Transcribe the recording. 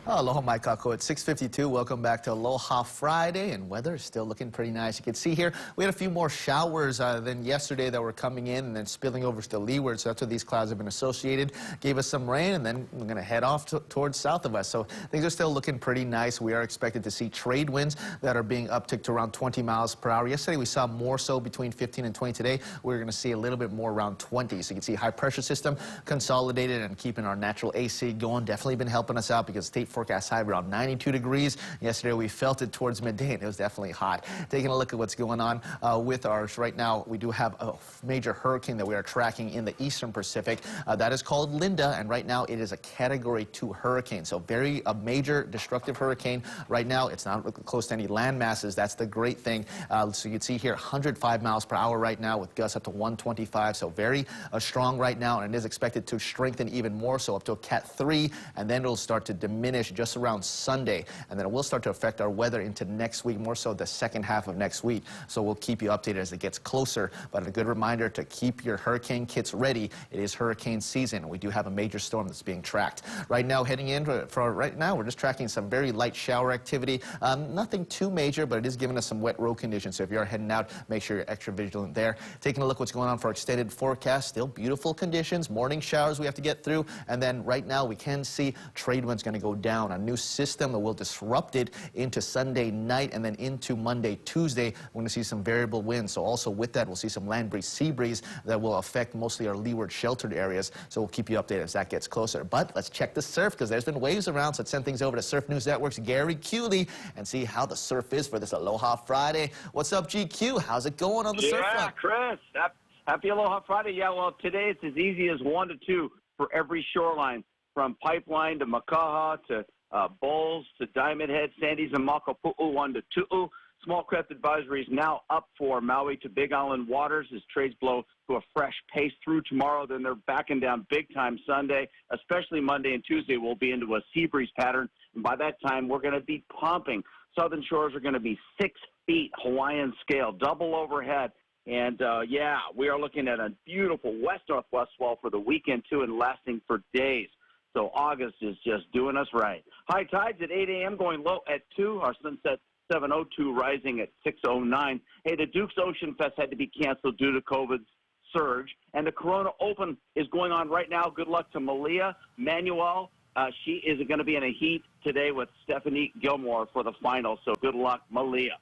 Aloha, Mike Kako at 6:52. Welcome back to Aloha Friday, and weather is still looking pretty nice. You can see here we had a few more showers than yesterday that were coming in and then spilling over to leeward. So that's where these clouds have been associated. Gave us some rain, and then we're going to head off towards south of us. So things are still looking pretty nice. We are expected to see trade winds that are being upticked to around 20 miles per hour. Yesterday we saw more so between 15 and 20. Today we're going to see a little bit more around 20. So you can see high pressure system consolidated and keeping our natural AC going. Definitely been helping us out because state forecast high around 92 degrees. Yesterday we felt it towards midday and it was definitely hot. Taking a look at what's going on with ours right now, we do have a major hurricane that we are tracking in the eastern Pacific. That is called Linda, and right now it is a Category 2 hurricane. So a major destructive hurricane. Right now it's not close to any land masses. That's the great thing. So you can see here 105 miles per hour right now with gusts up to 125. So very strong right now, and it is expected to strengthen even more, so up to a Cat 3, and then it'll start to diminish just around Sunday, and then it will start to affect our weather into next week, more so the second half of next week. So we'll keep you updated as it gets closer, but a good reminder to keep your hurricane kits ready. It is hurricane season. We do have a major storm that's being tracked. Right now, heading in for right now, we're just tracking some very light shower activity. Nothing too major, but it is giving us some wet road conditions. So if you're heading out, make sure you're extra vigilant there. Taking a look what's going on for our extended forecast. Still beautiful conditions. Morning showers we have to get through, and then right now we can see trade winds going to go down. A new system that will disrupt it into Sunday night, and then into Monday, Tuesday, we're going to see some variable winds. So also with that, we'll see some land breeze, sea breeze that will affect mostly our leeward sheltered areas. So we'll keep you updated as that gets closer. But let's check the surf, because there's been waves around. So let's send things over to Surf News Network's Gary Cooley and see how the surf is for this Aloha Friday. What's up, GQ? How's it going on the surf front? Yeah, Chris. Happy Aloha Friday. Yeah, well, today it's as easy as 1 to 2 for every shoreline, from Pipeline to Makaha to Bowls to Diamond Head, Sandies and Makapu'u, 1 to 2. Small craft advisory is now up for Maui to Big Island waters as trades blow to a fresh pace through tomorrow. Then they're backing down big time Sunday, especially Monday and Tuesday. We'll be into a sea breeze pattern, and by that time we're going to be pumping. Southern shores are going to be 6 feet Hawaiian scale, double overhead. And, yeah, we are looking at a beautiful west-northwest swell for the weekend, too, and lasting for days. So August is just doing us right. High tides at 8 a.m. going low at 2. Our sunset 7:02 rising at 6:09. Hey, the Duke's Ocean Fest had to be canceled due to COVID's surge. And the Corona Open is going on right now. Good luck to Malia Manuel. She is going to be in a heat today with Stephanie Gilmore for the final. So good luck, Malia.